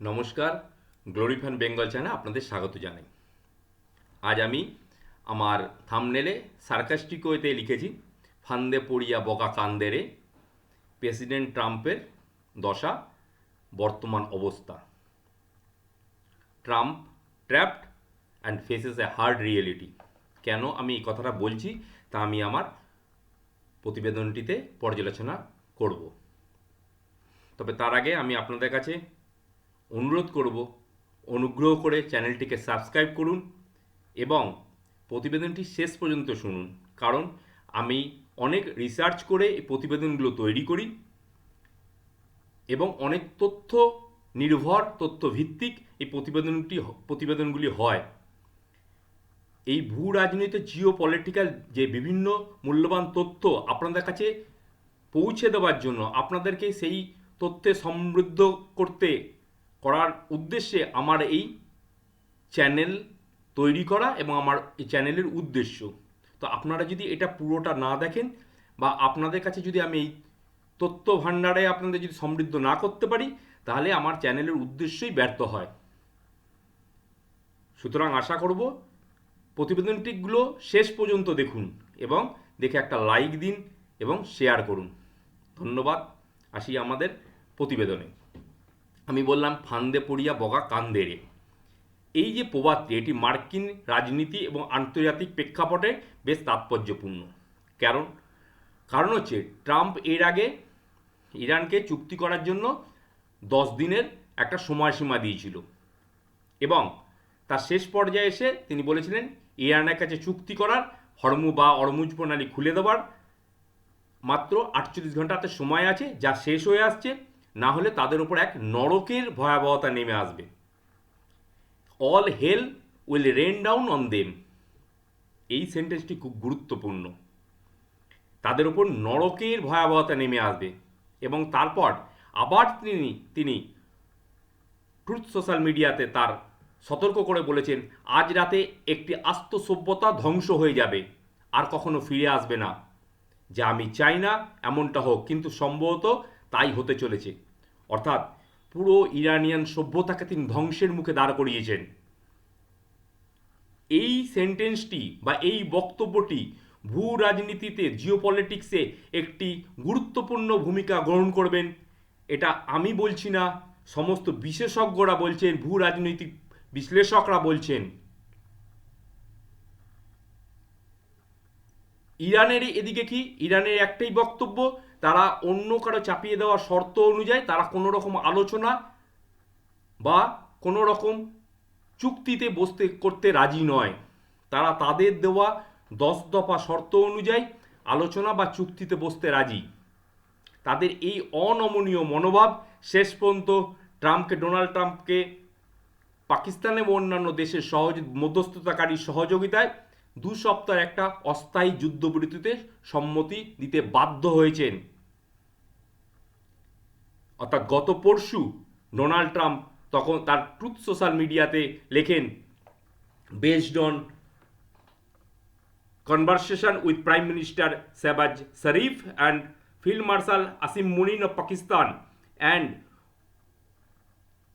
নমস্কার, glory fan Bengal চ্যানেলে আপনাদের স্বাগত জানাই। আজ আমি আমার থাম্বনেলে সার্কাস্টিক ওয়েতে লিখেছি, ফান্দে পড়িয়া বকা কান্দে রে, প্রেসিডেন্ট ট্রাম্পের দশা, বর্তমান অবস্থা। Trump trapped and faces A hard reality. কেন আমি এই কথাটা বলছি তা আমি আমার প্রতিবেদনটিতে পর্যালোচনা করব। তবে তার আগে আমি আপনাদের কাছে অনুরোধ করব, অনুগ্রহ করে চ্যানেলটিকে সাবস্ক্রাইব করুন এবং প্রতিবেদনটি শেষ পর্যন্ত শুনুন, কারণ আমি অনেক রিসার্চ করে এই প্রতিবেদনগুলো তৈরি করি এবং অনেক তথ্য নির্ভর, তথ্য ভিত্তিক এই প্রতিবেদনগুলি হয়। এই ভূ রাজনৈতিক জিও পলিটিক্যাল যে বিভিন্ন মূল্যবান তথ্য আপনাদের কাছে পৌঁছে দেওয়ার জন্য, আপনাদেরকে সেই তথ্যে সমৃদ্ধ করার উদ্দেশ্যে আমার এই চ্যানেল তৈরি করা এবং আমার এই চ্যানেলের উদ্দেশ্য। তো আপনারা যদি এটা পুরোটা না দেখেন বা আপনাদের কাছে যদি আমি এই তথ্য ভাণ্ডারে আপনাদের যদি সমৃদ্ধ না করতে পারি, তাহলে আমার চ্যানেলের উদ্দেশ্যই ব্যর্থ হয়। সুতরাং আশা করব প্রতিবেদনটিগুলো শেষ পর্যন্ত দেখুন এবং দেখে একটা লাইক দিন এবং শেয়ার করুন। ধন্যবাদ। আসি আমাদের প্রতিবেদনে। আমি বললাম ফান্দে পড়িয়া বগা কান্দে রে। এই যে প্রবাদটি, এটি মার্কিন রাজনীতি এবং আন্তর্জাতিক প্রেক্ষাপটে বেশ তাৎপর্যপূর্ণ। কারণ কারণ হচ্ছে ট্রাম্প এর আগে ইরানকে চুক্তি করার জন্য 10 দিনের একটা সময়সীমা দিয়েছিল এবং তার শেষ পর্যায়ে এসে তিনি বলেছিলেন ইরানের কাছে চুক্তি করার, অরমুজ প্রণালী খুলে দেওয়ার মাত্র 48 ঘন্টাতে সময় আছে, যা শেষ হয়ে আসছে। না হলে তাদের উপর এক নরকের ভয়াবহতা নেমে আসবে। All hell will rain down on them. এই সেন্টেন্সটি খুব গুরুত্বপূর্ণ। তাদের উপর নরকের ভয়াবহতা নেমে আসবে। এবং তারপর আবার তিনি ট্রুথ সোশ্যাল মিডিয়াতে তার সতর্ক করে বলেছেন, আজ রাতে একটি আস্ত সভ্যতা ধ্বংস হয়ে যাবে, আর কখনো ফিরে আসবে না। যা আমি চাই না এমনটা হোক, কিন্তু সম্ভবত তাই হতে চলেছে। অর্থাৎ পুরো ইরানিয়ান সভ্যতাকে তিনি ধ্বংসের মুখে দাঁড় করিয়েছেন। এই সেন্টেন্সটি বা এই বক্তব্যটি ভূ রাজনীতিতে, জিওপলিটিক্সে একটি গুরুত্বপূর্ণ ভূমিকা গ্রহণ করবেন, এটা আমি বলছি না, সমস্ত বিশেষজ্ঞরা বলছেন, ভূ রাজনৈতিক বিশ্লেষকরা বলছেন। ইরানের এদিকে কি, ইরানের একটাই বক্তব্য, তারা অন্য কারো চাপিয়ে দেওয়া শর্ত অনুযায়ী তারা কোনো রকম আলোচনা বা কোনো রকম চুক্তিতে করতে রাজি নয়। তারা তাদের দেওয়া 10 দফা শর্ত অনুযায়ী আলোচনা বা চুক্তিতে বসতে রাজি। তাদের এই অনমনীয় মনোভাব শেষ পর্যন্ত ডোনাল্ড ট্রাম্পকে পাকিস্তান এবং অন্যান্য দেশের মধ্যস্থতাকারী সহযোগিতায় 2 সপ্তাহের একটা অস্থায়ী যুদ্ধবিরতিতে সম্মতি দিতে বাধ্য হয়েছেন। অর্থাৎ গত পরশু ডোনাল্ড ট্রাম্প তখন তার ট্রুথ সোশ্যাল মিডিয়াতে লেখেন, based on conversation with Prime Minister Shehbaz Sharif and Field Marshal Asim Munir of Pakistan, and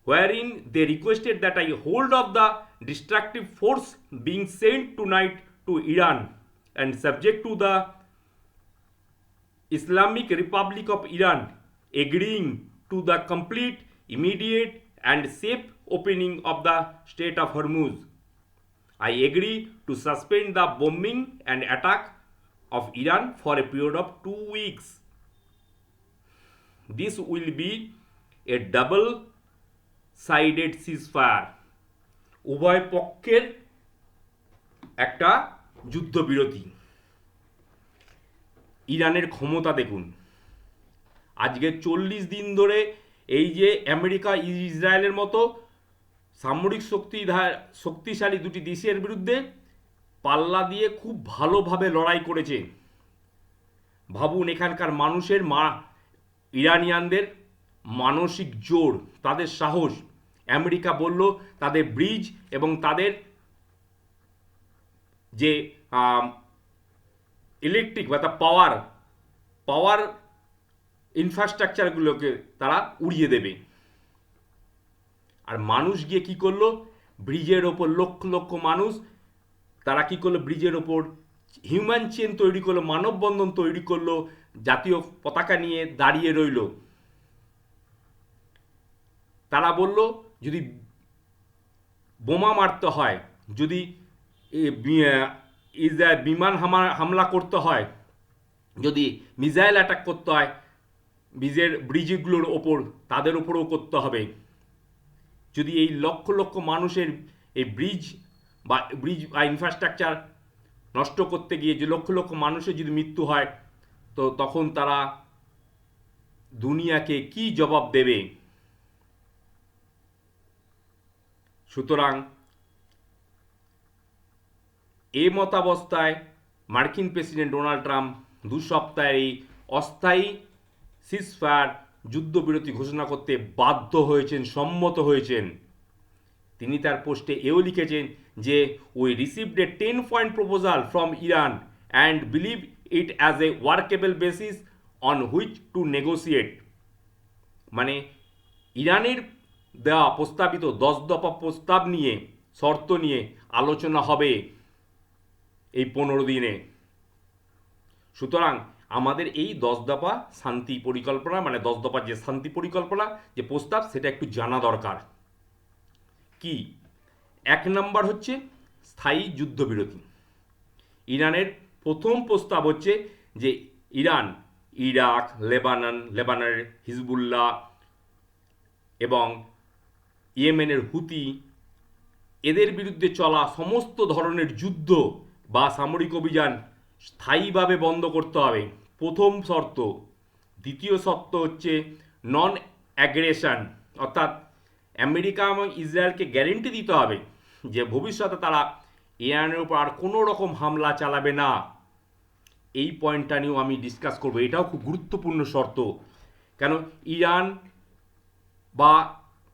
wherein they requested that I hold of the destructive force being sent tonight to Iran and subject to the Islamic Republic of Iran agreeing to the complete, immediate and safe opening of the Strait of Hormuz. I agree to suspend the bombing and attack of Iran for a period of 2 weeks. This will be a double-sided ceasefire. উভয় পক্ষের একটা যুদ্ধবিরতি। ইরানের ক্ষমতা দেখুন, আজকে 40 দিন ধরে এই যে আমেরিকা ইসরায়েলের মতো সামরিক শক্তিশালী দুটি দেশের বিরুদ্ধে পাল্লা দিয়ে খুব ভালোভাবে লড়াই করেছে। ভাবুন এখানকার মানুষের ইরানিয়ানদের মানসিক জোর, তাদের সাহস। আমেরিকা বলল তাদের ব্রিজ এবং তাদের যে ইলেকট্রিক বা পাওয়ার ইনফ্রাস্ট্রাকচারগুলোকে তারা উড়িয়ে দেবে। আর মানুষ গিয়ে কি করলো, ব্রিজের ওপর লক্ষ লক্ষ মানুষ তারা কি করলো, ব্রিজের ওপর হিউম্যান চেন তৈরি করলো, মানববন্ধন তৈরি করলো, জাতীয় পতাকা নিয়ে দাঁড়িয়ে রইল। তারা বলল যদি বোমা মারতে হয়, যদি বিমান হামলা করতে হয়, যদি মিসাইল অ্যাটাক করতে হয় ব্রিজগুলোর ওপর, তাদের ওপরেও করতে হবে। যদি এই লক্ষ লক্ষ মানুষের এই ব্রিজ বা ইনফ্রাস্ট্রাকচার নষ্ট করতে গিয়ে যে লক্ষ লক্ষ মানুষের যদি মৃত্যু হয়, তো তখন তারা দুনিয়াকে কি জবাব দেবে? সুতরাং এই মতাবস্থায় মার্কিন প্রেসিডেন্ট ডোনাল্ড ট্রাম্প 2 সপ্তাহের এই অস্থায়ী সিজফায়ার যুদ্ধবিরতি ঘোষণা করতে বাধ্য হয়েছেন, সম্মত হয়েছেন। তিনি তার পোস্টে এও লিখেছেন যে we received a 10-point proposal from Iran and believe it as a workable basis on which to negotiate. মানে ইরানের দেওয়া প্রস্তাবিত 10 দফা প্রস্তাব নিয়ে, শর্ত নিয়ে আলোচনা হবে এই 15 দিনে। সুতরাং আমাদের এই 10 দফা শান্তি পরিকল্পনা, মানে 10 দফার যে শান্তি পরিকল্পনা যে প্রস্তাব, সেটা একটু জানা দরকার। কি? 1 নম্বর হচ্ছে স্থায়ী যুদ্ধবিরতি। ইরানের প্রথম প্রস্তাব হচ্ছে যে ইরান, ইরাক, লেবাননের হিজবুল্লাহ এবং ইয়েমেনের হুতি, এদের বিরুদ্ধে চলা সমস্ত ধরনের যুদ্ধ বা সামরিক অভিযান স্থায়ীভাবে বন্ধ করতে হবে, প্রথম শর্ত। দ্বিতীয় শর্ত হচ্ছে নন অ্যাগ্রেশন, অর্থাৎ আমেরিকা এবং ইসরায়েলকে গ্যারেন্টি দিতে হবে যে ভবিষ্যতে তারা ইরানের উপর আর কোনো রকম হামলা চালাবে না। এই পয়েন্টটা নিয়েও আমি ডিসকাস করবো, এটাও খুব গুরুত্বপূর্ণ শর্ত। কেন ইরান বা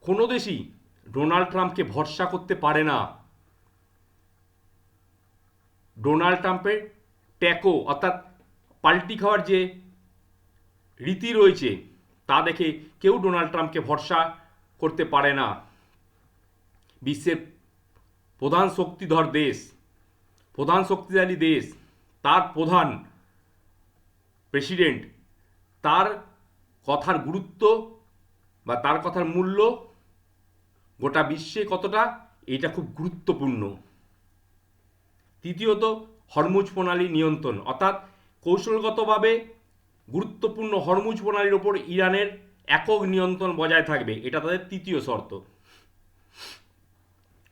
কোনো দেশই ডোনাল্ড ট্রাম্পকে ভরসা করতে পারে না। ডোনাল্ড ট্রাম্পের ট্যাকো অর্থাৎ পাল্টি খাওয়ার যে রীতি রয়েছে, তা দেখে কেউ ডোনাল্ড ট্রাম্পকে ভরসা করতে পারে না। বিশ্বের প্রধান শক্তিধর দেশ, প্রধান শক্তিশালী দেশ, তার প্রধান প্রেসিডেন্ট, তার কথার গুরুত্ব বা তার কথার মূল্য গোটা বিশ্বে কতটা, এটা খুব গুরুত্বপূর্ণ। তৃতীয়ত হরমুজ প্রণালী নিয়ন্ত্রণ, অর্থাৎ কৌশলগতভাবে গুরুত্বপূর্ণ হরমুজ প্রণালীর ওপর ইরানের একক নিয়ন্ত্রণ বজায় থাকবে, এটা তাদের তৃতীয় শর্ত।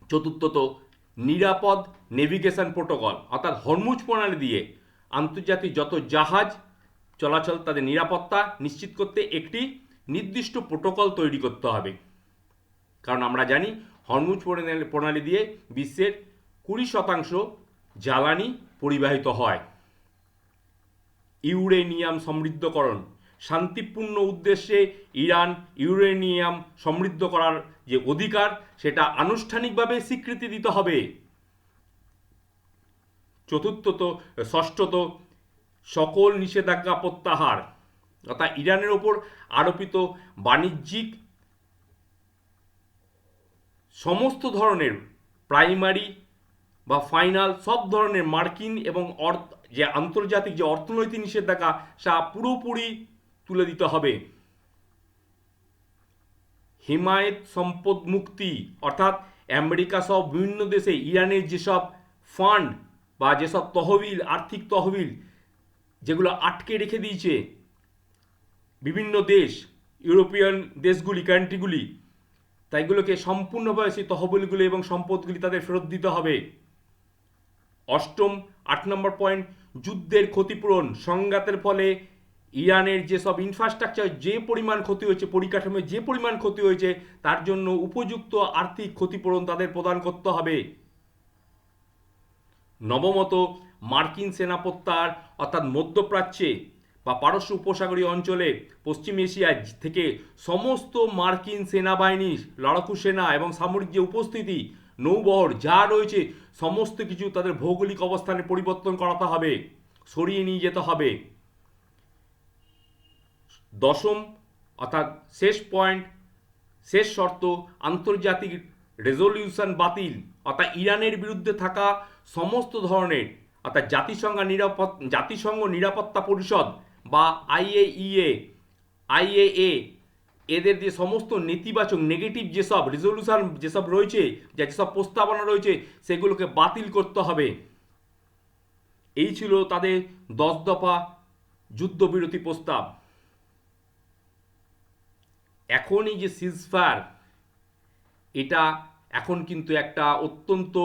চতুর্থত নিরাপদ নেভিগেশন প্রোটোকল, অর্থাৎ হরমুজ প্রণালী দিয়ে আন্তর্জাতিক যত জাহাজ চলাচল, তাদের নিরাপত্তা নিশ্চিত করতে একটি নির্দিষ্ট প্রোটোকল তৈরি করতে হবে। কারণ আমরা জানি হরমুজ প্রণালী দিয়ে বিশ্বের 20% জ্বালানি পরিবাহিত হয়। ইউরেনিয়াম সমৃদ্ধকরণ, শান্তিপূর্ণ উদ্দেশ্যে ইরান ইউরেনিয়াম সমৃদ্ধ করার যে অধিকার, সেটা আনুষ্ঠানিকভাবে স্বীকৃতি দিতে হবে। ষষ্ঠত সকল নিষেধাজ্ঞা প্রত্যাহার, অর্থাৎ ইরানের ওপর আরোপিত বাণিজ্যিক সমস্ত ধরনের প্রাইমারি বা ফাইনাল সব ধরনের মার্কিন এবং যে আন্তর্জাতিক যে অর্থনৈতিক নিষেধাজ্ঞা, তা পুরোপুরি তুলে দিতে হবে। হিমায়ত সম্পদ মুক্তি, অর্থাৎ আমেরিকা সহ বিভিন্ন দেশে ইরানের যেসব ফান্ড বা যেসব তহবিল, আর্থিক তহবিল যেগুলো আটকে রেখে দিয়েছে বিভিন্ন দেশ, ইউরোপিয়ান দেশগুলি, কান্ট্রিগুলি, তাইগুলোকে সম্পূর্ণভাবে সেই তহবিলগুলি এবং সম্পদগুলি তাদের ফেরত দিতে হবে। অষ্টম 8 নম্বর পয়েন্ট, যুদ্ধের ক্ষতিপূরণ। সংঘাতের ফলে ইরানের যেসব ইনফ্রাস্ট্রাকচার যে পরিমাণ ক্ষতি হয়েছে, পরিকাঠামোয় যে পরিমাণ ক্ষতি হয়েছে, তার জন্য উপযুক্ত আর্থিক ক্ষতিপূরণ তাদের প্রদান করতে হবে। নবমত মার্কিন সেনা প্রত্যাহার, অর্থাৎ মধ্যপ্রাচ্যে বা পারস্য উপসাগরীয় অঞ্চলে, পশ্চিম এশিয়া থেকে সমস্ত মার্কিন সেনাবাহিনী, লড়াকু সেনা এবং সামরিক যে উপস্থিতি, নৌবহর যা রয়েছে, সমস্ত কিছু তাদের ভৌগোলিক অবস্থানে পরিবর্তন করাতে হবে, সরিয়ে নিয়ে যেতে হবে। দশম অর্থাৎ শেষ পয়েন্ট, শেষ শর্ত আন্তর্জাতিক রেজলিউশন বাতিল, অর্থাৎ ইরানের বিরুদ্ধে থাকা সমস্ত ধরনের, অর্থাৎ জাতিসংঘ নিরাপত্তা পরিষদ বা আইএএ এদের যে সমস্ত নেতিবাচক নেগেটিভ যেসব রেজলিউশন যেসব রয়েছে, যেসব প্রস্তাবনা রয়েছে, সেগুলোকে বাতিল করতে হবে। এই ছিল তাদের 10 দফা যুদ্ধবিরতি প্রস্তাব। এখন এই যে সিজফায়ার, এটা এখন কিন্তু একটা অত্যন্ত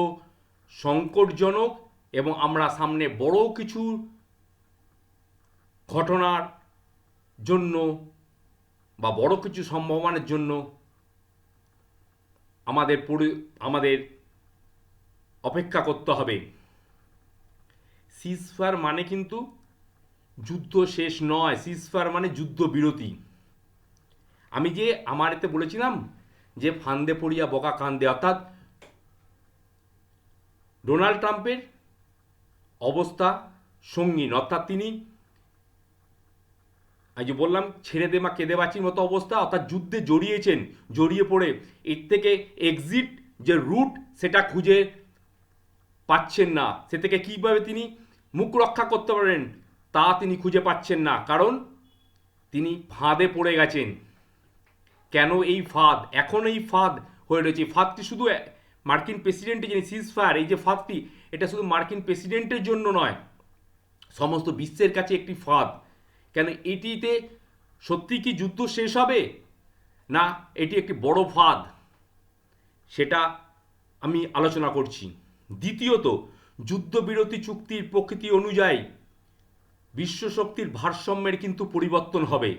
সংকটজনক এবং আমরা সামনে বড় কিছু ঘটনার জন্য বা বড় কিছু সম্ভাবনার জন্য আমাদের অপেক্ষা করতে হবে। সিজফায়ার মানে কিন্তু যুদ্ধ শেষ নয়, সিজফায়ার মানে যুদ্ধবিরতি। আমি যে আমার এতে বলেছিলাম যে ফান্দে পড়িয়া বকা কান্দে, অর্থাৎ ডোনাল্ড ট্রাম্পের অবস্থা সঙ্গীন, অর্থাৎ তিনি এই যে বললাম ছেড়ে দে মা কেঁদে বাঁচির মতো অবস্থা, অর্থাৎ যুদ্ধে জড়িয়ে পড়ে এর থেকে এক্সিট যে রুট সেটা খুঁজে পাচ্ছেন না, সে থেকে কীভাবে তিনি মুখ রক্ষা করতে পারেন তা তিনি খুঁজে পাচ্ছেন না, কারণ তিনি ফাঁদে পড়ে গেছেন। কেন এই ফাঁদ? এখন এই ফাঁদ হয়ে রয়েছে। ফাঁদটি শুধু মার্কিন প্রেসিডেন্টের যিনি সিজফায়ার, এই যে ফাঁদটি, এটা শুধু মার্কিন প্রেসিডেন্টের জন্য নয়, সমস্ত বিশ্বের কাছে একটি ফাঁদ। কেন এটিতে সত্যি কি যুদ্ধ শেষ হবে, না এটি একটি বড় ফাঁদ, সেটা আমি আলোচনা করছি। দ্বিতীয়ত, যুদ্ধবিরতি চুক্তির প্রকৃতি অনুযায়ী বিশ্ব শক্তির ভারসাম্যের কিন্তু পরিবর্তন হবে,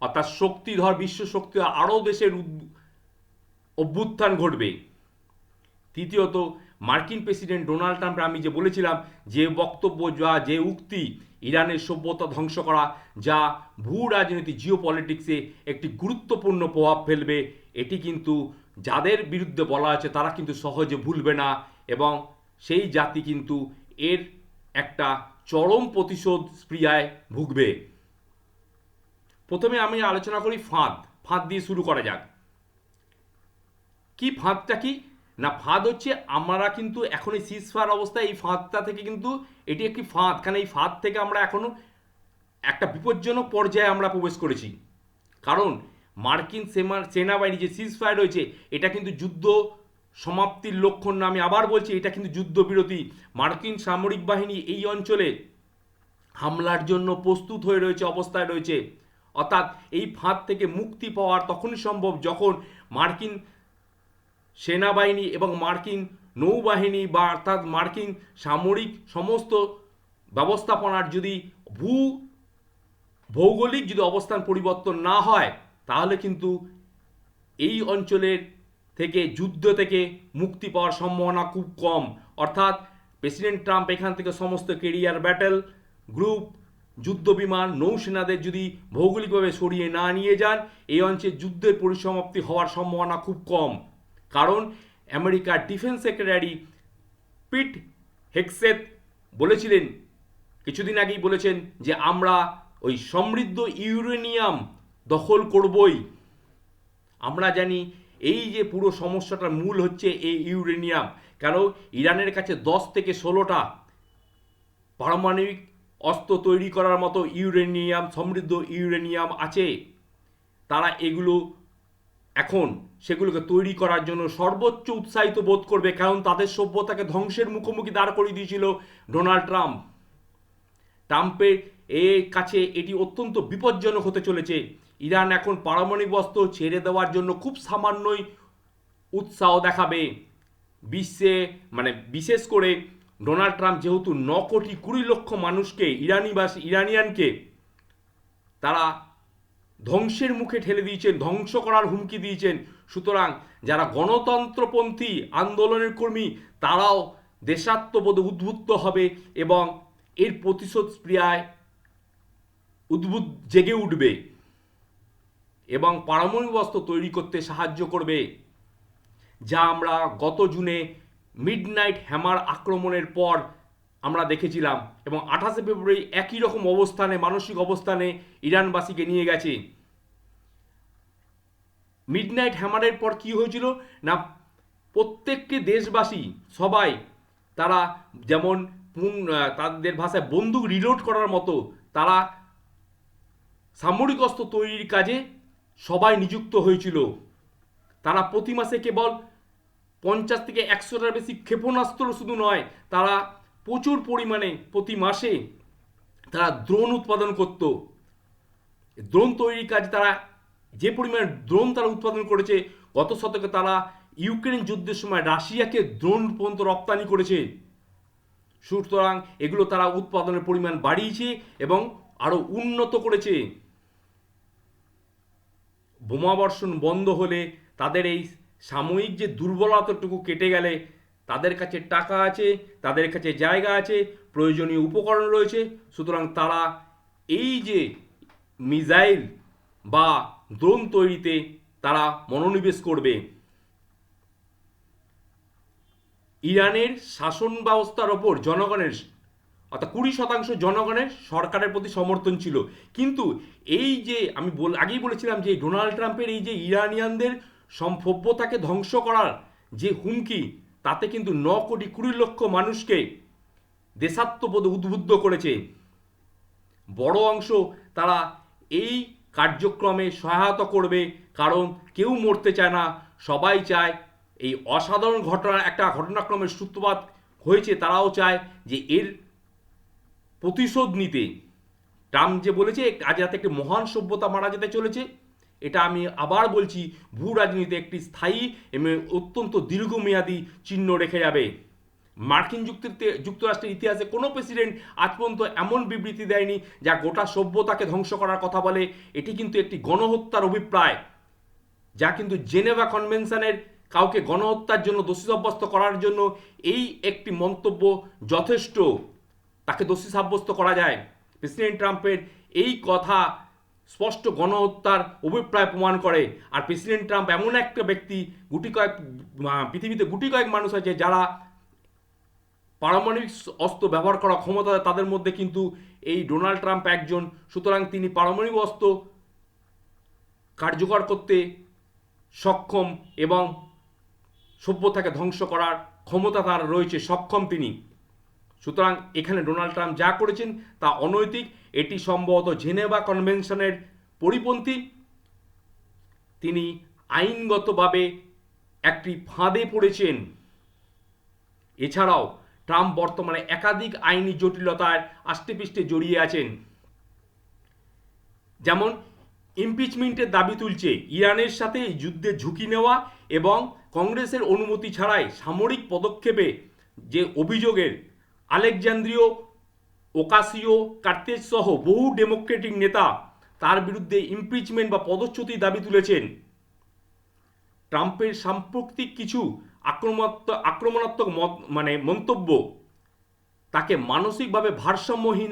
অর্থাৎ শক্তিধর বিশ্ব শক্তি আরও দেশের অভ্যুত্থান ঘটবে। তৃতীয়ত, মার্কিন প্রেসিডেন্ট ডোনাল্ড ট্রাম্পের আমি যে বলেছিলাম যে বক্তব্য যে উক্তি ইরানের সভ্যতা ধ্বংস করা, যা ভূ রাজনীতি জিওপলিটিক্সে একটি গুরুত্বপূর্ণ প্রভাব ফেলবে, এটি কিন্তু যাদের বিরুদ্ধে বলা আছে তারা কিন্তু সহজে ভুলবে না, এবং সেই জাতি কিন্তু এর একটা চরম প্রতিশোধ স্পৃহায় ভুগবে। প্রথমে আমি আলোচনা করি ফাঁদ দিয়ে শুরু করা যাক। কি ফাঁদটা কি না, ফাঁদ হচ্ছে আমরা কিন্তু এখন এই সিজফায়ার অবস্থায় এই ফাঁদটা থেকে কিন্তু এটি একটি ফাঁদ, কারণ এই ফাঁদ থেকে আমরা এখনো একটা বিপজ্জনক পর্যায়ে আমরা প্রবেশ করেছি। কারণ মার্কিন সেনাবাহিনী যে সিজফায়ার রয়েছে, এটা কিন্তু যুদ্ধ সমাপ্তির লক্ষণ না, আমি আবার বলছি এটা কিন্তু যুদ্ধবিরতি। মার্কিন সামরিক বাহিনী এই অঞ্চলে হামলার জন্য প্রস্তুত হয়ে রয়েছে, অবস্থায় রয়েছে। অর্থাৎ এই ফাঁদ থেকে মুক্তি পাওয়ার তখনই সম্ভব যখন মার্কিন সেনাবাহিনী এবং মার্কিন নৌবাহিনী বা অর্থাৎ মার্কিন সামরিক সমস্ত ব্যবস্থাপনার যদি ভৌগোলিক যদি অবস্থান পরিবর্তন না হয়, তাহলে কিন্তু এই অঞ্চলের থেকে যুদ্ধ থেকে মুক্তি পাওয়ার সম্ভাবনা খুব কম। অর্থাৎ প্রেসিডেন্ট ট্রাম্প এখান থেকে সমস্ত কেরিয়ার ব্যাটেল গ্রুপ, যুদ্ধ বিমান, নৌসেনাদের যদি ভৌগোলিকভাবে সরিয়ে না নিয়ে যান, এই অঞ্চলে যুদ্ধের পরিসমাপ্তি হওয়ার সম্ভাবনা খুব কম। কারণ আমেরিকার ডিফেন্স সেক্রেটারি পিট হেগসেথ বলেছিলেন, কিছুদিন আগেই বলেছেন যে আমরা ওই সমৃদ্ধ ইউরেনিয়াম দখল করবই। আমরা জানি এই যে পুরো সমস্যাটার মূল হচ্ছে এই ইউরেনিয়াম। কেন ইরানের কাছে 10 থেকে 16টা পারমাণবিক অস্ত্র তৈরি করার মতো ইউরেনিয়াম, সমৃদ্ধ ইউরেনিয়াম আছে। তারা এগুলো এখন সেগুলোকে তৈরি করার জন্য সর্বোচ্চ উৎসাহিত বোধ করবে, কারণ তাদের সভ্যতাকে ধ্বংসের মুখোমুখি দাঁড় করিয়ে দিয়েছিল ডোনাল্ড ট্রাম্প। ট্রাম্পের কাছে এটি অত্যন্ত বিপজ্জনক হতে চলেছে। ইরান এখন পারমাণবিক অস্ত্র ছেড়ে দেওয়ার জন্য খুব সামান্যই উৎসাহ দেখাবে। বিশেষ করে ডোনাল্ড ট্রাম্প যেহেতু 9,20,00,000 মানুষকে ইরানিয়ানকে তারা ধ্বংসের মুখে ঠেলে দিয়েছেন, ধ্বংস করার হুমকি দিয়েছেন। সুতরাং যারা গণতন্ত্রপন্থী আন্দোলনের কর্মী তারাও দেশাত্মবোধে উদ্বুদ্ধ হবে এবং এর প্রতিশোধ স্পৃহায় জেগে উঠবে এবং পারমাণবিক অস্ত্র তৈরি করতে সাহায্য করবে, যা আমরা গত জুনে মিডনাইট হ্যামার আক্রমণের পর আমরা দেখেছিলাম, এবং 28শে ফেব্রুয়ারি একই রকম অবস্থানে, মানসিক অবস্থানে ইরানবাসীকে নিয়ে গেছে। মিডনাইট হ্যামারের পর কি হয়েছিল না, প্রত্যেকটি দেশবাসী সবাই তারা যেমন তাদের ভাষায় বন্দুক রিলোড করার মতো তারা সামরিক অস্ত্র তৈরির কাজে সবাই নিযুক্ত হয়েছিল। তারা প্রতি মাসে কেবল 50 থেকে 100টার বেশি ক্ষেপণাস্ত্র শুধু নয়, তারা প্রচুর পরিমাণে প্রতি মাসে তারা ড্রোন উৎপাদন করত। ড্রোন তৈরির কাজ তারা যে পরিমাণে ড্রোন তারা উৎপাদন করেছে, গত শতকে তারা ইউক্রেন যুদ্ধের সময় রাশিয়াকে ড্রোন পর্যন্ত রপ্তানি করেছে। সুতরাং এগুলো তারা উৎপাদনের পরিমাণ বাড়িয়েছে এবং আরও উন্নত করেছে। বোমাবর্ষণ বন্ধ হলে তাদের এই সাময়িক যে দুর্বলতাটুকু কেটে গেলে তাদের কাছে টাকা আছে, তাদের কাছে জায়গা আছে, প্রয়োজনীয় উপকরণ রয়েছে, সুতরাং তারা এই যে মিসাইল বা ড্রোন তৈরিতে তারা মনোনিবেশ করবে। ইরানের শাসন ব্যবস্থার ওপর জনগণের অর্থাৎ 20% জনগণের সরকারের প্রতি সমর্থন ছিল। কিন্তু এই যে আমি আগেই বলেছিলাম যে ডোনাল্ড ট্রাম্পের এই যে ইরানিয়ানদের সভ্যতাকে ধ্বংস করার যে হুমকি, তাতে কিন্তু 9,20,00,000 মানুষকে দেশাত্মবোধে উদ্বুদ্ধ করেছে। বড় অংশ তারা এই কার্যক্রমে সহায়তা করবে, কারণ কেউ মরতে চায় না, সবাই চায় এই অসাধারণ একটা ঘটনাক্রমের সূত্রপাত হয়েছে, তারাও চায় যে এর প্রতিশোধ নিতে। ট্রাম্প যে বলেছে আজ রাতে একটি মহান সভ্যতা মারা যেতে চলেছে, এটা আমি আবার বলছি, ভূ রাজনীতিতে একটি স্থায়ী এবং অত্যন্ত দীর্ঘমেয়াদী চিহ্ন রেখে যাবে। মার্কিন যুক্তরাষ্ট্রের ইতিহাসে কোনো প্রেসিডেন্ট আজ পর্যন্ত এমন বিবৃতি দেয়নি যা গোটা সভ্যতাকে ধ্বংস করার কথা বলে। এটি কিন্তু একটি গণহত্যার অভিপ্রায়, যা কিন্তু জেনেভা কনভেনশনের কাউকে গণহত্যার জন্য দোষী সাব্যস্ত করার জন্য এই একটি মন্তব্য যথেষ্ট, তাকে দোষী সাব্যস্ত করা যায়। প্রেসিডেন্ট ট্রাম্পের এই কথা স্পষ্ট গণহত্যার অভিপ্রায় প্রমাণ করে। আর প্রেসিডেন্ট ট্রাম্প এমন একটা ব্যক্তি, পৃথিবীতে গুটি কয়েক মানুষ আছে যারা পারমাণবিক অস্ত্র ব্যবহার করার ক্ষমতা, তাদের মধ্যে কিন্তু এই ডোনাল্ড ট্রাম্প একজন। সুতরাং তিনি পারমাণবিক অস্ত্র কার্যকর করতে সক্ষম এবং সভ্যতাকে ধ্বংস করার ক্ষমতা তার রয়েছে, সক্ষম তিনি। সুতরাং এখানে ডোনাল্ড ট্রাম্প যা করেছেন তা অনৈতিক, এটি সম্ভবত জেনেভা কনভেনশনের পরিপন্থী। তিনি আইনগতভাবে একটি ফাঁদে পড়েছেন। এছাড়াও ট্রাম্প বর্তমানে একাধিক আইনি জটিলতার আষ্টেপৃষ্ঠে জড়িয়ে আছেন। যেমন ইমপিচমেন্টের দাবি তুলছে, ইরানের সাথে এই যুদ্ধের ঝুঁকি নেওয়া এবং কংগ্রেসের অনুমতি ছাড়াই সামরিক পদক্ষেপে যে অভিযোগের আলেকজান্দ্রিও ওকাসিও কার্তেজ সহ বহু ডেমোক্রেটিক নেতা তার বিরুদ্ধে ইমপিচমেন্ট বা পদচ্যুতির দাবি তুলেছেন। ট্রাম্পের সাম্প্রতিক কিছু আক্রমণাত্মক মন্তব্য তাকে মানসিকভাবে ভারসাম্যহীন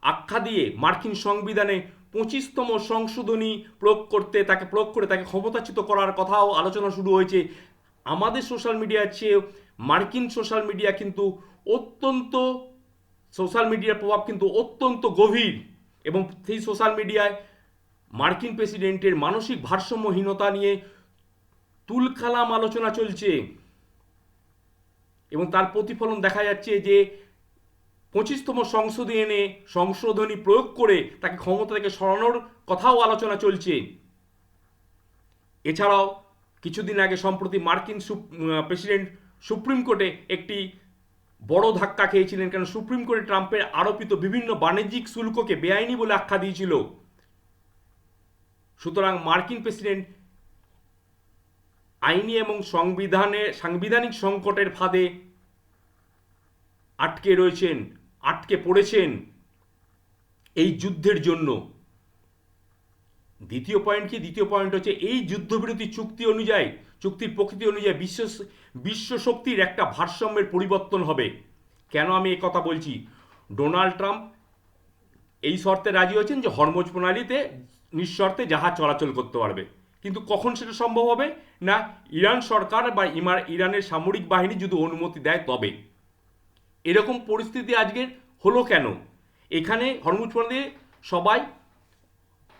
আখ্যা দিয়ে মার্কিন সংবিধানে 25তম সংশোধনী প্রয়োগ করে তাকে ক্ষমতাচ্যুত করার কথাও আলোচনা শুরু হয়েছে। আমাদের সোশ্যাল মিডিয়ার চেয়ে মার্কিন সোশ্যাল মিডিয়া কিন্তু সোশ্যাল মিডিয়ার প্রভাব কিন্তু অত্যন্ত গভীর, এবং সেই সোশ্যাল মিডিয়ায় মার্কিন প্রেসিডেন্টের মানসিক ভারসাম্যহীনতা নিয়ে তুলকালাম আলোচনা চলছে, এবং তার প্রতিফলন দেখা যাচ্ছে যে 25তম সংশোধনী প্রয়োগ করে তাকে ক্ষমতা থেকে সরানোর কথাও আলোচনা চলছে। এছাড়াও কিছুদিন আগে সম্প্রতি মার্কিন প্রেসিডেন্ট সুপ্রিম কোর্টে একটি বড় ধাক্কা খেয়েছিলেন, কারণ সুপ্রিম কোর্টে ট্রাম্পের আরোপিত বিভিন্ন বাণিজ্যিক শুল্ককে বেআইনি বলে আখ্যা দিয়েছিল। সুতরাং মার্কিন প্রেসিডেন্ট আইনি এবং সাংবিধানিক সংকটের ফাঁদে আটকে পড়েছেন এই যুদ্ধের জন্য। দ্বিতীয় পয়েন্ট হচ্ছে এই যুদ্ধবিরতি চুক্তির প্রকৃতি অনুযায়ী বিশ্ব শক্তির একটা ভারসাম্যের পরিবর্তন হবে। কেন আমি এই কথা বলছি? ডোনাল্ড ট্রাম্প এই শর্তে রাজি হয়েছেন যে হরমুজ প্রণালীতে নিঃশর্তে জাহাজ চলাচল করতে পারবে, কিন্তু কখন সেটা সম্ভব হবে না, ইরান সরকার বা ইরানের সামরিক বাহিনী যদি অনুমতি দেয় তবে। এরকম পরিস্থিতি আজকের হলো কেন? এখানে হরমুজ প্রণালী সবাই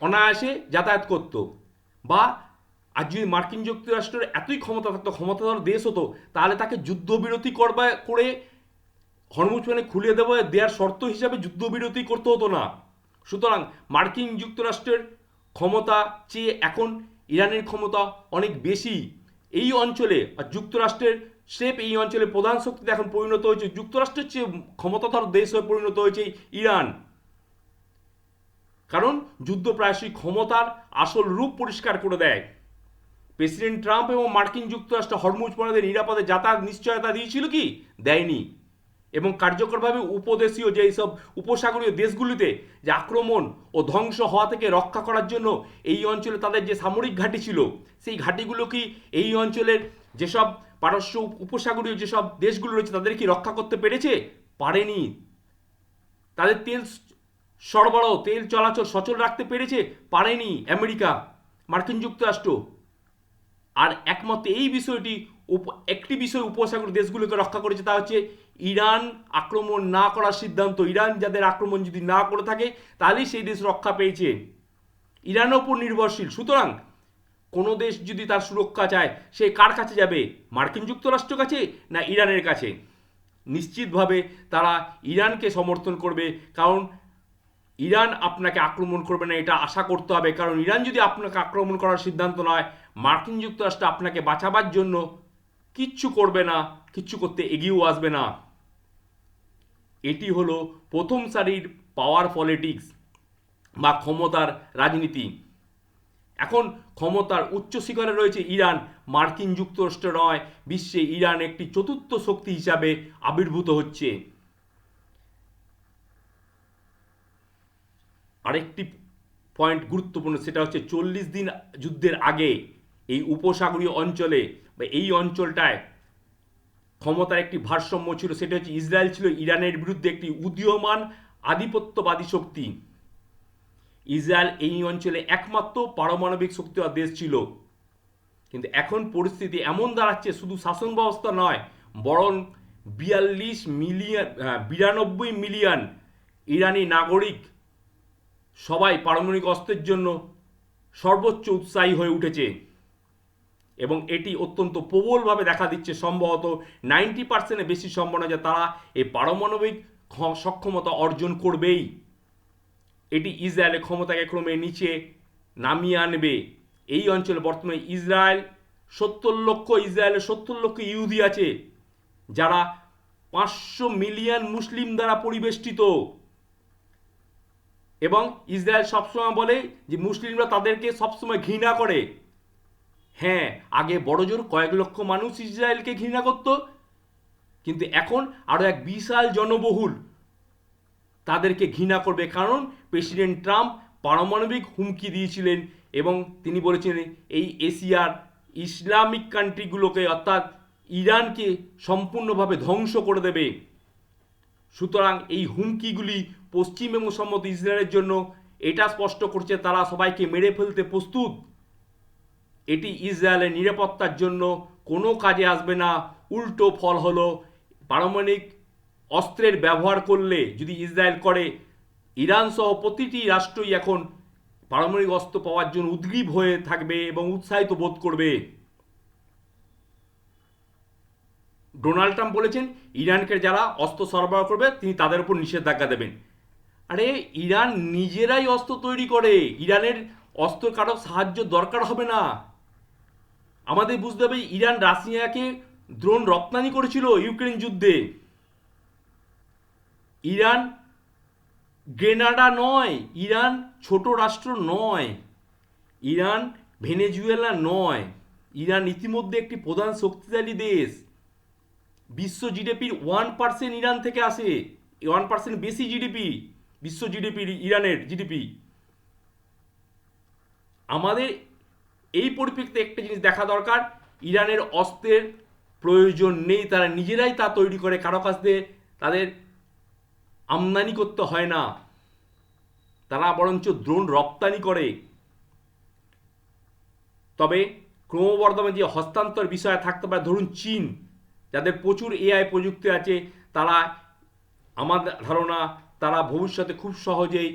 অনায়াসে যাতায়াত করত, বা আর যদি মার্কিন যুক্তরাষ্ট্রের এতই ক্ষমতা থাকতো, ক্ষমতাধর দেশ হতো, তাহলে তাকে যুদ্ধবিরতি করে হরমুজ মানে খুলে দেওয়ার শর্ত হিসাবে যুদ্ধবিরতি করতে হতো না। সুতরাং মার্কিন যুক্তরাষ্ট্রের ক্ষমতা চেয়ে এখন ইরানের ক্ষমতা অনেক বেশি এই অঞ্চলে। আর যুক্তরাষ্ট্রের স্রেফ এই অঞ্চলে প্রধান শক্তিতে এখন পরিণত হয়েছে, যুক্তরাষ্ট্রের চেয়ে ক্ষমতাধর দেশ হয়ে পরিণত হয়েছে ইরান। কারণ যুদ্ধ প্রায়শই ক্ষমতার আসল রূপ পরিষ্কার করে দেয়। প্রেসিডেন্ট ট্রাম্প এবং মার্কিন যুক্তরাষ্ট্র হরমুজ প্রণালীর নিরাপদে যাতায়াত নিশ্চয়তা দিয়েছিল কি? দেয়নি। এবং কার্যকরভাবে উপদেশীয় যেই সব উপসাগরীয় দেশগুলিতে যে আক্রমণ ও ধ্বংস হওয়া থেকে রক্ষা করার জন্য এই অঞ্চলে তাদের যে সামরিক ঘাঁটি ছিল, সেই ঘাঁটিগুলো কি এই অঞ্চলের যেসব পারস্য উপসাগরীয় যেসব দেশগুলো রয়েছে তাদের কি রক্ষা করতে পেরেছে? পারেনি। তাদের তেল সরবরাহ, তেল চলাচল সচল রাখতে পেরেছে? পারেনি আমেরিকা, মার্কিন যুক্তরাষ্ট্র। আর একমাত্র এই বিষয়টি একটি বিষয় উপসাগর দেশগুলোকে রক্ষা করেছে, তা হচ্ছে ইরান আক্রমণ না করার সিদ্ধান্ত। ইরান যাদের আক্রমণ যদি না করে থাকে তাহলেই সেই দেশ রক্ষা পেয়েছে। ইরানের ওপর নির্ভরশীল। সুতরাং কোনো দেশ যদি তার সুরক্ষা চায়, সে কার কাছে যাবে? মার্কিন যুক্তরাষ্ট্রের কাছে না ইরানের কাছে? নিশ্চিতভাবে তারা ইরানকে সমর্থন করবে, কারণ ইরান আপনাকে আক্রমণ করবে না এটা আশা করতে হবে। কারণ ইরান যদি আপনাকে আক্রমণ করার সিদ্ধান্ত নয়, মার্কিন যুক্তরাষ্ট্র আপনাকে বাঁচাবার জন্য কিচ্ছু করবে না, কিচ্ছু করতে এগিয়েও আসবে না। এটি হলো প্রথম সারির পাওয়ার পলিটিক্স বা ক্ষমতার রাজনীতি। এখন ক্ষমতার উচ্চ শিখরে রয়েছে ইরান, মার্কিন যুক্তরাষ্ট্র নয়। বিশ্বে ইরান একটি চতুর্থ শক্তি হিসাবে আবির্ভূত হচ্ছে। আরেকটি পয়েন্ট গুরুত্বপূর্ণ, সেটা হচ্ছে 40 দিন যুদ্ধের আগে এই উপসাগরীয় অঞ্চলে বা এই অঞ্চলটায় ক্ষমতার একটি ভারসাম্য ছিল। সেটা হচ্ছে ইসরায়েল ছিল ইরানের বিরুদ্ধে একটি উদীয়মান আধিপত্যবাদী শক্তি। ইসরায়েল এই অঞ্চলে একমাত্র পারমাণবিক শক্তিধর দেশ ছিল। কিন্তু এখন পরিস্থিতি এমন দাঁড়াচ্ছে, শুধু শাসন ব্যবস্থা নয়, বরং 92 মিলিয়ন ইরানি নাগরিক সবাই পারমাণবিক অস্ত্রের জন্য সর্বোচ্চ উৎসাহী হয়ে উঠেছে। এবং এটি অত্যন্ত প্রবলভাবে দেখা দিচ্ছে। সম্ভবত 90%-এর বেশি সম্ভাবনা যে তারা এই পারমাণবিক সক্ষমতা অর্জন করবেই। এটি ইসরায়েলের ক্ষমতাকে ক্রমে নিচে নামিয়ে আনবে। এই অঞ্চলে বর্তমানে ইসরায়েলের 70 লক্ষ ইহুদি আছে, যারা 500 মিলিয়ন মুসলিম দ্বারা পরিবেষ্টিত। এবং ইসরায়েল সবসময় বলে যে মুসলিমরা তাদেরকে সবসময় ঘৃণা করে। হ্যাঁ, আগে বড়জোর কয়েক লক্ষ মানুষ ইসরায়েলকে ঘৃণা করত, কিন্তু এখন আরও এক বিশাল জনবহুল তাদেরকে ঘৃণা করবে। কারণ প্রেসিডেন্ট ট্রাম্প পারমাণবিক হুমকি দিয়েছিলেন এবং তিনি বলেছিলেন এই এশিয়ার ইসলামিক কান্ট্রিগুলোকে অর্থাৎ ইরানকে সম্পূর্ণভাবে ধ্বংস করে দেবে। সুতরাং এই হুমকিগুলি পশ্চিম এবং সম্মত ইসরায়েলের জন্য এটা স্পষ্ট করছে তারা সবাইকে মেরে ফেলতে প্রস্তুত। এটি ইসরায়েলের নিরাপত্তার জন্য কোনো কাজে আসবে না। উল্টো ফল হলো পারমাণবিক অস্ত্রের ব্যবহার করলে, যদি ইসরায়েল করে, ইরান সহ প্রতিটি রাষ্ট্রই এখন পারমাণবিক অস্ত্র পাওয়ার জন্য উদ্গ্রীব হয়ে থাকবে এবং উৎসাহিত বোধ করবে। ডোনাল্ড ট্রাম্প বলেছেন ইরানকে যারা অস্ত্র সরবরাহ করবে তিনি তাদের উপর নিষেধাজ্ঞা দেবেন। আরে ইরান নিজেরাই অস্ত্র তৈরি করে, ইরানের অস্ত্র কারো সাহায্য দরকার হবে না। আমাদের বুঝতে হবে ইরান রাশিয়াকে ড্রোন রপ্তানি করেছিল ইউক্রেন যুদ্ধে। ইরান গ্রেনাডা নয়, ইরান ছোট রাষ্ট্র নয়, ইরান ভেনেজুয়েলা নয়। ইরান ইতিমধ্যে একটি প্রধান শক্তিশালী দেশ। বিশ্ব জিডিপির 1% ইরান থেকে আসে, 1% বেশি জিডিপি বিশ্ব জিডিপির ইরানের জিডিপি। আমাদের এই পরিপ্রেক্ষিতে একটা জিনিস দেখা দরকার, ইরানের অস্ত্রের প্রয়োজন নেই, তারা নিজেরাই তা তৈরি করে, কারো কাছ থেকে তাদের আমদানি করতে হয় না, তারা বরঞ্চ ড্রোন রপ্তানি করে। তবে ক্রমবর্ধমান যে হস্তান্তর বিষয় থাকতে পারে, ধরুন চীন যাদের প্রচুর এআই প্রযুক্তি আছে, তারা আমাদের ধারণা তারা ভবিষ্যতে খুব সহজেই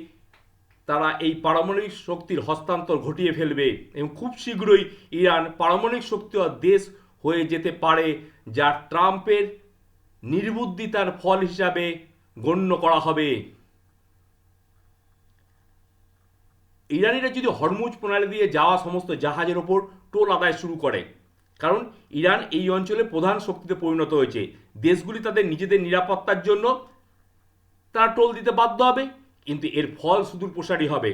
তারা এই পারমাণবিক শক্তির হস্তান্তর ঘটিয়ে ফেলবে এবং খুব শীঘ্রই ইরান পারমাণবিক শক্তিধর দেশ হয়ে যেতে পারে, যা ট্রাম্পের নির্বুদ্ধিতার ফল হিসাবে গণ্য করা হবে। ইরানিরা যদি হরমুজ প্রণালী দিয়ে যাওয়া সমস্ত জাহাজের ওপর টোল আদায় শুরু করে, কারণ ইরান এই অঞ্চলে প্রধান শক্তিতে পরিণত হয়েছে, দেশগুলি তাদের নিজেদের নিরাপত্তার জন্য তারা টোল দিতে বাধ্য হবে, কিন্তু এর ফল সুদূর প্রসারী হবে।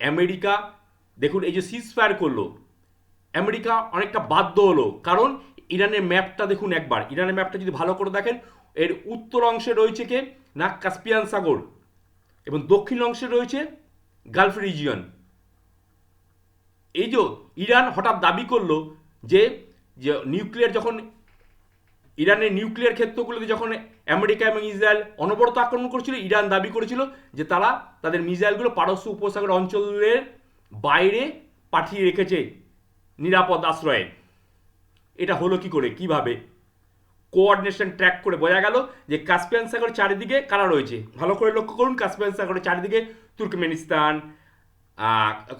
আমেরিকা দেখুন এই যে সিজফায়ার করলো, আমেরিকা অনেকটা বাধ্য হলো, কারণ ইরানের ম্যাপটা দেখুন একবার, ইরানের ম্যাপটা যদি ভালো করে দেখেন, এর উত্তর অংশে রয়েছে কে না কাস্পিয়ান সাগর এবং দক্ষিণ অংশে রয়েছে গালফ রিজিয়ন। এই যে ইরান হঠাৎ দাবি করলো যে নিউক্লিয়ার যখন ইরানের নিউক্লিয়ার ক্ষেত্রগুলোতে যখন আমেরিকা এবং ইসরায়েল অনবরত আক্রমণ করেছিল, ইরান দাবি করেছিল যে তারা তাদের মিসাইলগুলো পারস্য উপসাগর অঞ্চলের বাইরে পাঠিয়ে রেখেছে নিরাপদ আশ্রয়ে। এটা হলো কি করে, কিভাবে? কোঅর্ডিনেশন ট্র্যাক করে বোঝা গেল যে কাস্পিয়ান সাগরের চারিদিকে কারা রয়েছে, ভালো করে লক্ষ্য করুন। কাস্পিয়ান সাগরের চারিদিকে তুর্কমেনিস্তান,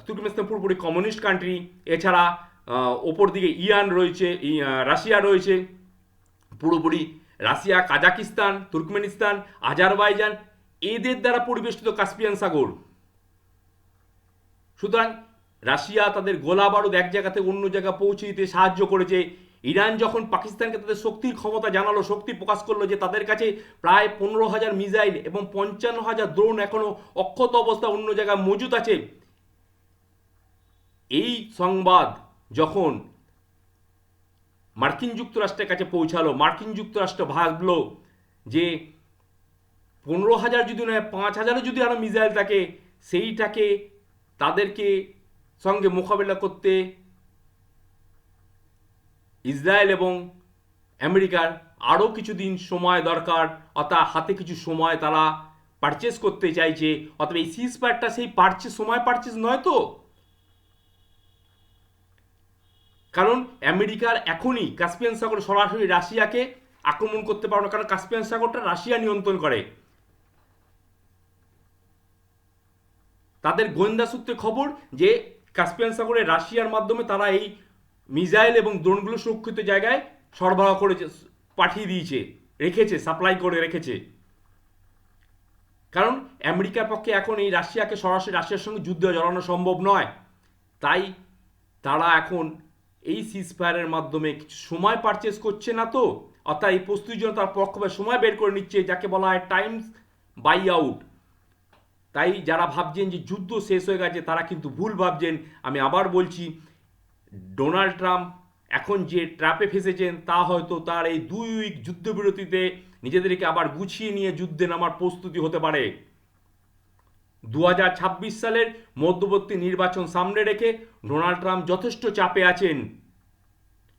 তুর্কমেনিস্তান পুরোপুরি কমিউনিস্ট কান্ট্রি, এছাড়া ওপর দিকে ইরান রয়েছে, রাশিয়া রয়েছে পুরোপুরি, রাশিয়া, কাজাকিস্তান, তুর্কমেনিস্তান, আজারবাইজান, এদের দ্বারা পরিবেষ্টিত কাস্পিয়ান সাগর। সুতরাং রাশিয়া তাদের গোলা বারুদ এক জায়গা থেকে অন্য জায়গা পৌঁছে দিতে সাহায্য করেছে। ইরান যখন পাকিস্তানকে তাদের শক্তির ক্ষমতা জানালো, শক্তি প্রকাশ করলো যে তাদের কাছে প্রায় 15,000 মিসাইল এবং 55,000 ড্রোন এখনো অক্ষত অবস্থা অন্য জায়গায় মজুদ আছে, এই সংবাদ যখন মার্কিন যুক্তরাষ্ট্রের কাছে পৌঁছালো, মার্কিন যুক্তরাষ্ট্র ভাবলো যে 15,000 যদি নয় 5,000 যদি আরো মিসাইল থাকে, সেইটাকে তাদেরকে সঙ্গে মোকাবেলা করতে ইসরায়েল এবং আমেরিকার আরও কিছুদিন সময় দরকার, অর্থাৎ হাতে কিছু সময় তারা পারচেস করতে চাইছে। অথবা এই সিজফায়ারটা সেই সময় পারচেস নয় তো, কারণ আমেরিকার এখনই কাস্পিয়ান সাগর সরাসরি রাশিয়াকে আক্রমণ করতে পারবে না, কারণ কাস্পিয়ান সাগরটা রাশিয়া নিয়ন্ত্রণ করে। তাদের গোয়েন্দা সূত্রে খবর যে কাস্পিয়ান সাগরে রাশিয়ার মাধ্যমে তারা এই মিসাইল এবং ড্রোনগুলো সুরক্ষিত জায়গায় সরবরাহ করে পাঠিয়ে দিয়েছে, রেখেছে, সাপ্লাই করে রেখেছে। কারণ আমেরিকার পক্ষে এখন এই রাশিয়াকে সরাসরি রাশিয়ার সঙ্গে যুদ্ধে জড়ানো সম্ভব নয়, তাই তারা এখন এই সিজফায়ারের মাধ্যমে কিছু সময় পারচেস করছে না তো, অর্থাৎ এই প্রস্তুতির জন্য তার পক্ষে সময় বের করে নিচ্ছে, যাকে বলা হয় টাইমস বাই আউট। তাই যারা ভাবছেন যে যুদ্ধ শেষ হয়ে গেছে তারা কিন্তু ভুল ভাবছেন। আমি আবার বলছি, ডোনাল্ড ট্রাম্প এখন যে ট্র্যাপে ফেসেছেন তা হয়তো তার এই 2 উইক যুদ্ধবিরতিতে নিজেদেরকে আবার গুছিয়ে নিয়ে যুদ্ধে নামার প্রস্তুতি হতে পারে। 2026 সালের মধ্যবর্তী নির্বাচন সামনে রেখে ডোনাল্ড ট্রাম্প যথেষ্ট চাপে আছেন।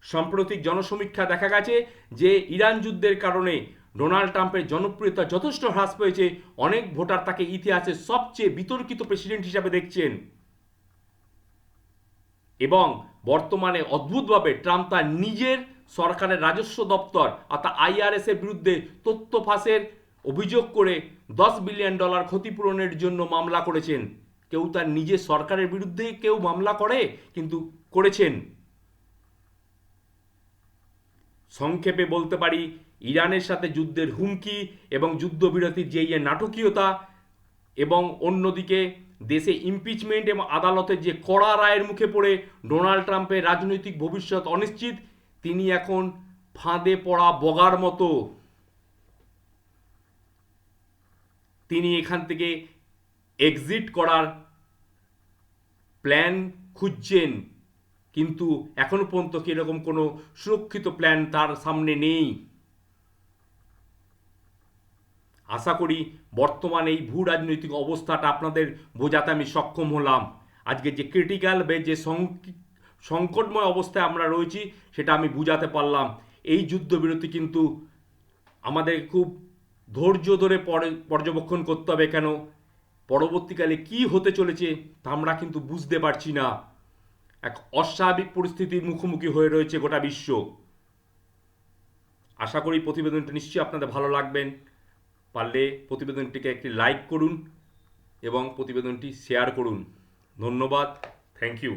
সাম্প্রতিক জনসমীক্ষা দেখা গেছে যে ইরান যুদ্ধের কারণে ডোনাল্ড ট্রাম্পের জনপ্রিয়তা যথেষ্ট হ্রাস পেয়েছে। অনেক ভোটার তাকে ইতিহাসের সবচেয়ে বিতর্কিত প্রেসিডেন্ট হিসাবে দেখছেন এবং বর্তমানে অদ্ভুতভাবে ট্রাম্প তার নিজের সরকারের রাজস্ব দপ্তর অর্থাৎ IRS এর বিরুদ্ধে তথ্য ফাঁসের অভিযোগ করে $10 বিলিয়ন ক্ষতিপূরণের জন্য মামলা করেছেন। কেউ তার নিজের সরকারের বিরুদ্ধে কেউ মামলা করে, কিন্তু করেছেন। সংক্ষেপে বলতে পারি, ইরানের সাথে যুদ্ধের হুমকি এবং যুদ্ধবিরতির যে নাটকীয়তা, এবং অন্যদিকে দেশে ইমপিচমেন্ট এবং আদালতের যে কড়া রায়ের মুখে পড়ে ডোনাল্ড ট্রাম্পের রাজনৈতিক ভবিষ্যৎ অনিশ্চিত, তিনি এখন ফাঁদে পড়া বগার মতো। তিনি এখান থেকে এক্সিট করার প্ল্যান খুঁজছেন, কিন্তু এখনো পর্যন্ত এরকম কোনো সুরক্ষিত প্ল্যান তার সামনে নেই। আশা করি বর্তমানে এই ভূ রাজনৈতিক অবস্থাটা আপনাদের বোঝাতে আমি সক্ষম হলাম। আজকে যে ক্রিটিক্যাল বা যে সংকটময় অবস্থায় আমরা রয়েছি সেটা আমি বুঝাতে পারলাম। এই যুদ্ধবিরতি কিন্তু আমাদের খুব ধৈর্য ধরে পর্যবেক্ষণ করতে হবে, কেন পরবর্তীকালে কি হতে চলেছে তা আমরা কিন্তু বুঝতে পারছি না। এক অস্বাভাবিক পরিস্থিতির মুখোমুখি হয়ে রয়েছে গোটা বিশ্ব। আশা করি প্রতিবেদনটা নিশ্চয়ই আপনাদের ভালো লাগবেন। পারলে প্রতিবেদনটিকে একটি লাইক করুন এবং প্রতিবেদনটি শেয়ার করুন। ধন্যবাদ। Thank you.